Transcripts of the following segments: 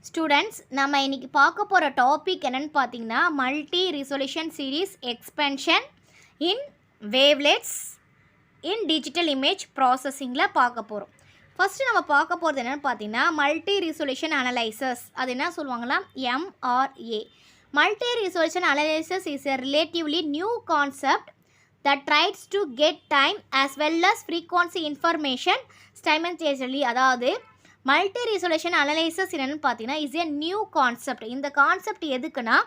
Students நம்ம இன்னைக்கு பார்க்க போகிற டாபிக் என்னென்னு பார்த்தீங்கன்னா multi resolution series expansion in wavelets in digital image ப்ராசஸிங்கில் பார்க்க போகிறோம். ஃபஸ்ட்டு நம்ம பார்க்க போகிறது என்னென்னு பார்த்தீங்கன்னா மல்டி ரிசொல்யூஷன் அனலைசஸ். அது என்ன சொல்லுவாங்கன்னா MRA. Multi resolution analysis is a relatively new concept that tries to get time as well as frequency information simultaneously. அதாவது மல்டி ரிசொல்யூஷன் அனலைசஸ் என்னென்னு பார்த்தீங்கன்னா இஸ் எ நியூ கான்செப்ட். இந்த கான்செப்ட் எதுக்குன்னா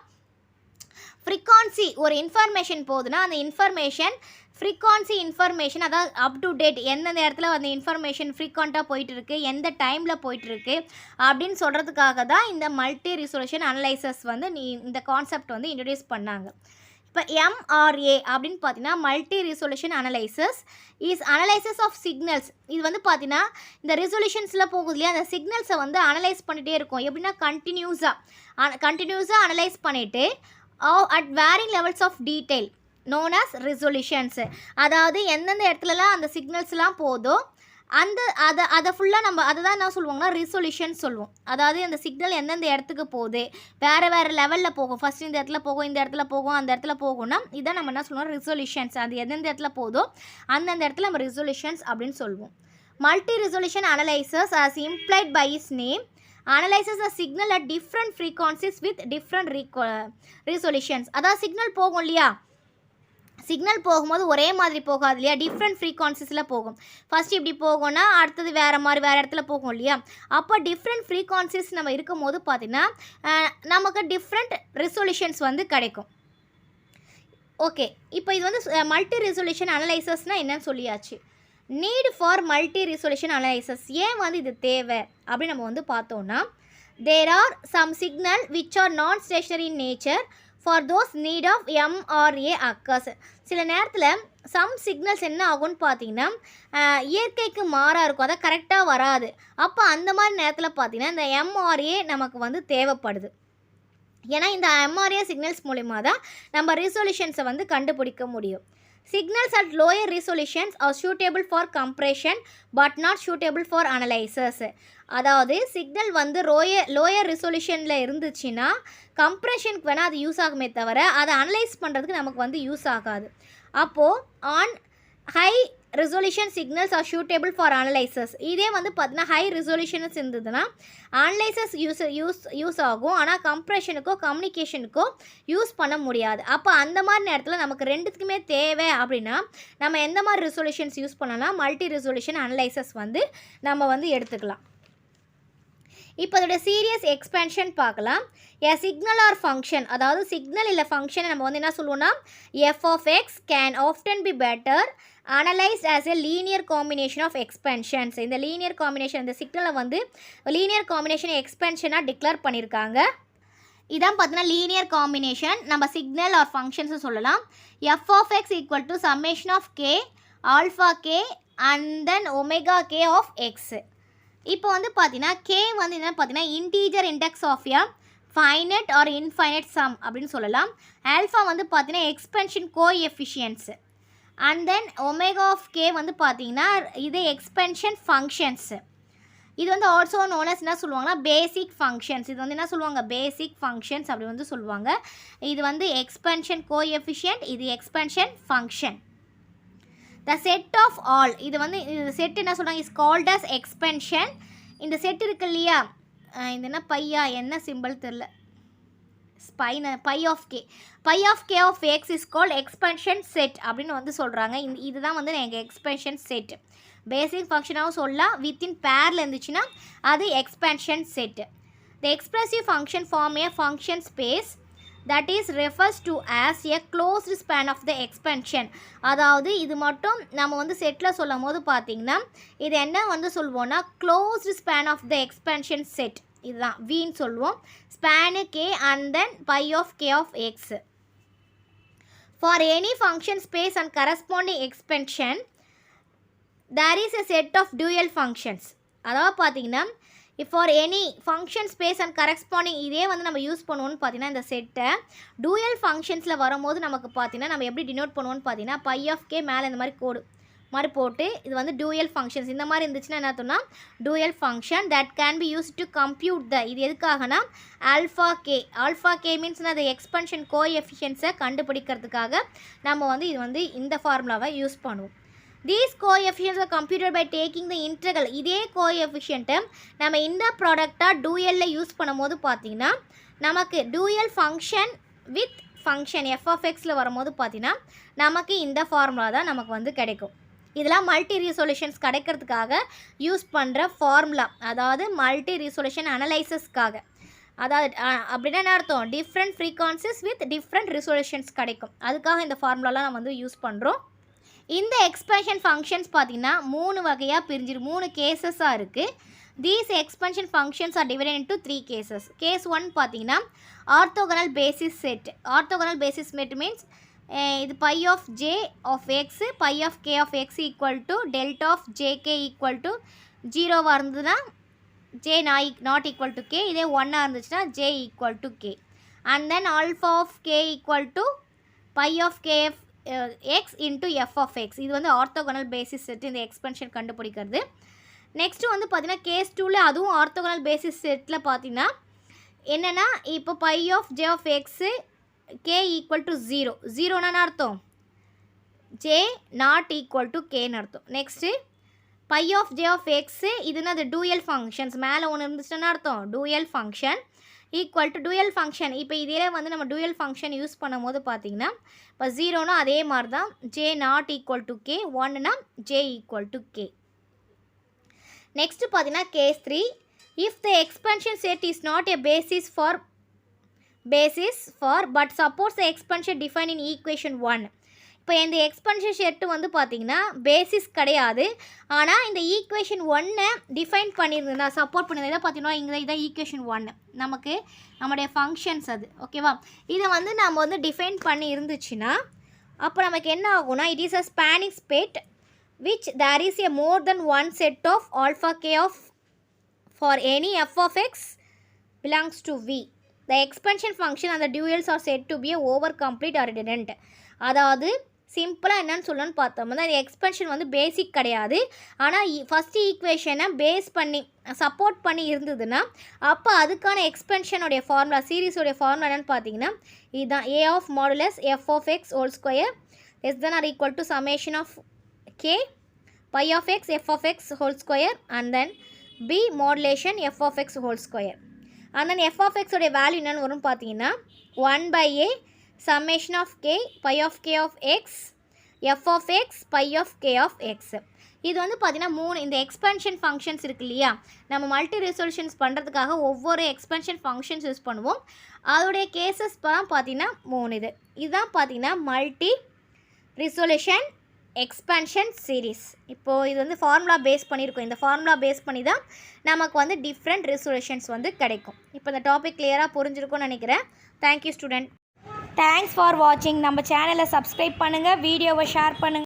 frequency ஒரு information போகுதுன்னா அந்த இன்ஃபர்மேஷன் ஃப்ரீக்வன்சி இன்ஃபர்மேஷன் அதாவது up to date எந்தெந்த இடத்துல அந்த இன்ஃபர்மேஷன் ஃப்ரீக்வெண்ட்டாக போயிட்டுருக்கு எந்த டைமில் போயிட்டுருக்கு அப்படின்னு சொல்கிறதுக்காக தான் இந்த மல்டி ரிசொல்யூஷன் அனலைசஸ் வந்து இந்த கான்செப்ட் வந்து இன்ட்ரடியூஸ் பண்ணாங்க. இப்போ MRA அப்படின்னு பார்த்தீங்கன்னா multi resolution analysis is analysis of signals. இது வந்து பார்த்தீங்கன்னா இந்த ரிசொல்யூஷன்ஸில் போகுது இல்லையா அந்த சிக்னல்ஸை வந்து அனலைஸ் பண்ணிகிட்டே இருக்கும். எப்படின்னா கண்டினியூஸாக அனலைஸ் பண்ணிவிட்டு at varying levels of detail known as resolutions. அதாவது எந்தெந்த இடத்துலலாம் அந்த சிக்னல்ஸ்லாம் போதோ அதை ஃபுல்லாக நம்ம அதை தான் என்ன சொல்லுவாங்கன்னா ரிசொல்யூஷன் சொல்லுவோம். அதாவது அந்த சிக்னல் எந்தெந்த இடத்துக்கு போகுது வேறு லெவலில் போகும். ஃபஸ்ட் இந்த இடத்துல போகும் இந்த இடத்துல போகும் அந்த இடத்துல போகும்னா இதான் நம்ம என்ன சொல்லுவோம் ரிசொல்யூஷன்ஸ். அது எந்தெந்த இடத்துல போதோ அந்தந்த இடத்துல நம்ம ரிசொல்யூஷன்ஸ் அப்படின்னு சொல்லுவோம். Multi resolution analysis as implied by its name analyzes a signal at different frequencies with different resolutions. அதாவது சிக்னல் போகும் இல்லையா சிக்னல் போகும்போது ஒரே மாதிரி போகாது இல்லையா டிஃப்ரெண்ட் ஃப்ரீக்வன்சிஸில் போகும். ஃபஸ்ட் இப்படி போகும்னா அடுத்தது வேறு இடத்துல போகும் இல்லையா. அப்போ டிஃப்ரெண்ட் ஃப்ரீக்வன்சிஸ் நம்ம இருக்கும் போது பார்த்திங்கன்னா நமக்கு டிஃப்ரெண்ட் ரிசொல்யூஷன்ஸ் வந்து கிடைக்கும். ஓகே, இப்போ இது வந்து மல்டி ரிசொல்யூஷன் அனலைசஸ்னால் என்னன்னு சொல்லியாச்சு. Need for multi resolution analysis ஏன் வந்து இது தேவை அப்படின்னு நம்ம வந்து பார்த்தோன்னா there are some signal which are non stationary in nature for those need of MRA occurs. சில நேரத்தில் சம் சிக்னல்ஸ் என்ன ஆகும்னு பார்த்தீங்கன்னா இயற்கைக்கு மாறாக இருக்கும், அதை கரெக்டாக வராது. அப்போ அந்த மாதிரி நேரத்தில் பார்த்தீங்கன்னா இந்த MRA நமக்கு வந்து தேவைப்படுது. ஏன்னா இந்த MRA சிக்னல்ஸ் மூலிமா தான் நம்ம ரிசொல்யூஷன்ஸை வந்து கண்டுபிடிக்க முடியும். Signals at lower resolutions are suitable for compression but not suitable for analysis. அதாவது சிக்னல் வந்து லோயர் ரிசொல்யூஷனில் இருந்துச்சுன்னா கம்ப்ரெஷனுக்கு வேணால் அது யூஸ் ஆகுமே தவிர அதை அனலைஸ் பண்ணுறதுக்கு நமக்கு வந்து யூஸ் ஆகாது. அப்போது on high resolution signals are suitable for analysis. இதே வந்து பார்த்தீங்கன்னா ஹை ரெசொல்யூஷன்ஸ் இருந்ததுன்னா அனலைசஸ் யூஸ் ஆகும், ஆனால் கம்ப்ரெஷனுக்கோ கம்யூனிகேஷனுக்கோ யூஸ் பண்ண முடியாது. அப்போ அந்த மாதிரி நேரத்தில் நமக்கு ரெண்டுத்துக்குமே தேவை அப்படின்னா நம்ம எந்த மாதிரி ரெசொல்யூஷன்ஸ் யூஸ் பண்ணலாம் மல்டி ரெசொல்யூஷன் அனலைசஸ் வந்து நம்ம வந்து எடுத்துக்கலாம். இப்போ அதோட சீரியஸ் எக்ஸ்பென்ஷன் பார்க்கலாம். எ சிக்னல் ஆர் ஃபங்க்ஷன் அதாவது சிக்னல் இல்லை ஃபங்க்ஷனை நம்ம வந்து என்ன சொல்லுவோம்னா f of x can often be better analyzed as a linear combination of expansions. இந்த லீனியர் காம்பினேஷன் இந்த சிக்னலை வந்து லீனியர் காம்பினேஷன் எக்ஸ்பென்ஷனாக டிக்ளேர் பண்ணியிருக்காங்க. இதான் பார்த்தீங்கன்னா லீனியர் காம்பினேஷன் நம்ம சிக்னல் ஆர் ஃபங்க்ஷன்ஸு சொல்லலாம். f of x equal to summation of k alpha k and then omega k of x. இப்போ வந்து பார்த்தீங்கன்னா k வந்து என்ன பார்த்தீங்கன்னா integer index of a finite or infinite sum அப்படின்னு சொல்லலாம். ஆல்ஃபா வந்து பார்த்தீங்கன்னா expansion coefficients and then omega of k வந்து பார்த்தீங்கன்னா இது எக்ஸ்பென்ஷன் ஃபங்க்ஷன்ஸு. இது வந்து ஆல்சோ நோனஸ் என்ன சொல்லுவாங்கன்னா பேசிக் ஃபங்க்ஷன்ஸ். இது வந்து என்ன சொல்லுவாங்க பேசிக் ஃபங்க்ஷன்ஸ் அப்படி வந்து சொல்லுவாங்க. இது வந்து எக்ஸ்பென்ஷன் கோஎஃபிஷியன்ட், இது expansion function. The set of all இது வந்து இந்த செட் என்ன சொல்கிறாங்க இஸ் கால்ட் அஸ் எக்ஸ்பென்ஷன். இந்த செட் இருக்கு இல்லையா இது என்ன பையா என்ன சிம்பிள் தெரில phi of k of x is called expansion set அப்படின்னு வந்து சொல்கிறாங்க. இதுதான் வந்து எங்கள் எக்ஸ்பென்ஷன் செட். பேசிக் ஃபங்க்ஷனாகவும் சொல்லலாம், வித்தின் பேரில் இருந்துச்சுன்னா அது expansion set. The expressive function form a function space that is refers to as a closed span of the expansion. அதாவது இது மட்டும் நம்ம வந்து செட்டில் சொல்லும் போது பார்த்திங்கன்னா இது என்ன வந்து சொல்லுவோம்னா closed span of the expansion set. இதுதான் வின்னு சொல்லுவோம். Span k and then pi of k of x. For any function space and corresponding expansion there is a set of dual functions. அதாவது பார்த்திங்கன்னா for any function space and corresponding இதே வந்து நம்ம use பண்ணுவோன்னு பார்த்தீங்கன்னா இந்த செட்டை டூயல் ஃபங்க்ஷன்ஸில் வரும்போது நமக்கு பார்த்தீங்கன்னா நம்ம எப்படி டினோட் பண்ணுவோன்னு பார்த்தீங்கன்னா பை ஆஃப் கே மேலே இந்த மாதிரி கோடு மாதிரி போட்டு இது வந்து டூயல் ஃபங்க்ஷன்ஸ் இந்த மாதிரி இருந்துச்சுன்னா என்ன அர்த்தம்னா dual function that can be use to compute த இது எதுக்காகனா ஆல்ஃபா கே மீன்ஸ் அது எக்ஸ்பென்ஷன் கோஎஃபிஷியன்ஸை கண்டுபிடிக்கிறதுக்காக நம்ம வந்து இது வந்து இந்த ஃபார்முலாவை யூஸ் பண்ணுவோம். These coefficients are computed by taking the integral. இதே கோஎஃபிஷியன்ட்டை நம்ம இந்த ப்ராடக்டாக டூயலில் யூஸ் பண்ணும்போது பார்த்தீங்கன்னா நமக்கு டூயல் ஃபங்க்ஷன் வித் ஃபங்க்ஷன் f(x)ல் வரும்போது பார்த்தீங்கன்னா நமக்கு இந்த ஃபார்முலா தான் நமக்கு வந்து கிடைக்கும். இதெல்லாம் மல்டி ரிசொல்யூஷன்ஸ் கிடைக்கிறதுக்காக யூஸ் பண்ணுற ஃபார்முலா, அதாவது மல்டி ரிசொல்யூஷன் அனலைசஸ்க்காக. அதாவது அப்படின்னா என்ன அர்த்தம், டிஃப்ரெண்ட் ஃப்ரீக்வன்சிஸ் வித் டிஃப்ரெண்ட் ரிசொல்யூஷன்ஸ் கிடைக்கும். அதுக்காக இந்த ஃபார்முலாலாம் நம்ம வந்து யூஸ் பண்ணுறோம். இந்த எக்ஸ்பென்ஷன் ஃபங்க்ஷன்ஸ் பார்த்திங்கன்னா 3 வகையாக பிரிஞ்சிரு 3 கேசஸாக இருக்குது. These expansion functions are divided into 3 cases. Case 1 பார்த்திங்கன்னா orthogonal basis set. Orthogonal basis set means இது phi of j of x phi of k of x equal to delta of jk equal to 0வாக இருந்ததுன்னா j not equal to k, இதே 1ஆக இருந்துச்சுன்னா j equal to k. And then alpha of k equal to phi of kf x into f of x. இது வந்து orthogonal basis set இந்த எக்ஸ்பென்ஷன் கண்டுபிடிக்கிறது. Next வந்து பார்த்திங்கன்னா கேஸ் 2ல் அதுவும் ஆர்த்தோகனல் பேசிஸ் செட்டில் பார்த்திங்கன்னா என்னென்னா இப்போ phi of j of x k equal to 0னா அர்த்தம் ஜே நாட் ஈக்குவல் டு கேன்னு அர்த்தம். Next phi of j of x இதுனா அது டூயல் ஃபங்க்ஷன்ஸ் மேலே ஒன்று இருந்துச்சுன்னா அர்த்தம் dual function equal to dual function. இப்போ இதிலே வந்து நம்ம டூயல் ஃபங்க்ஷன் யூஸ் பண்ணும்போது பார்த்திங்கன்னா இப்போ 0னா அதே மாதிரி தான் j not equal to k, 1னா j equal to k. Next பார்த்தீங்கன்னா case 3, if the expansion set is not a basis for but supports the expansion defined in equation 1. இப்போ இந்த எக்ஸ்பென்ஷன் செட்டு வந்து பார்த்திங்கன்னா பேசிஸ் கிடையாது, ஆனால் இந்த ஈக்குவேஷன் 1 டிஃபைன் பண்ணியிருந்தா சப்போர்ட் பண்ணியிருந்தா பார்த்தீங்கன்னா இங்கே இதான் ஈக்குவேஷன் 1 நமக்கு நம்முடைய ஃபங்க்ஷன்ஸ் அது ஓகேவா. இதை வந்து நம்ம வந்து டிஃபைன் பண்ணி இருந்துச்சுன்னா அப்போ நமக்கு என்ன ஆகும்னா it is a spanning ஸ்பெட் which there is a more than one set of alpha k of for any f of x belongs to V. The expansion function and the duals are said to be a over complete or redundant. அதாவது சிம்பிளாக என்னன்னு சொல்லணும்னு பார்த்தோம்னா இந்த எக்ஸ்பென்ஷன் வந்து பேசிக் கிடையாது, ஆனால் first ஈக்குவேஷனை பேஸ் பண்ணி சப்போர்ட் பண்ணி இருந்ததுன்னா அப்போ அதுக்கான எக்ஸ்பென்ஷனுடைய ஃபார்முலா சீரீஸோடைய ஃபார்முலா என்னென்னு பார்த்தீங்கன்னா இதுதான் A of modulus f of x whole square less than or equal to summation of k pi of x f of x whole square and then b modulation f of x whole square. And then f of x உடைய value என்னன்னு வரும் பார்த்தீங்கன்னா 1/a summation of k pi of k of x f of x pi of k of x. இது வந்து பார்த்தீங்கன்னா இந்த எக்ஸ்பென்ஷன் functions இருக்கு இல்லையா, நம்ம மல்டி ரெசல்யூஷன்ஸ் பண்ணுறதுக்காக ஒவ்வொரு எக்ஸ்பென்ஷன் ஃபங்க்ஷன்ஸ் யூஸ் பண்ணுவோம். அதோடைய கேசஸ் தான் பார்த்தீங்கன்னா 3 இதுதான் பார்த்தீங்கன்னா மல்டி ரிசொல்யூஷன் எக்ஸ்பென்ஷன் சீரீஸ். இப்போது இது வந்து ஃபார்முலா பேஸ் பண்ணியிருக்கோம், இந்த ஃபார்முலா பேஸ் பண்ணி தான் நமக்கு வந்து டிஃப்ரெண்ட் ரெசல்யூஷன்ஸ் வந்து கிடைக்கும். இப்போ இந்த டாபிக் கிளியராக புரிஞ்சிருக்கும்னு நினைக்கிறேன். Thank you student. தேங்க்ஸ் ஃபார் வாட்சிங். நம்ம சேனலை சப்ஸ்கிரைப் பண்ணுங்கள், வீடியோவை ஷேர் பண்ணுங்கள்.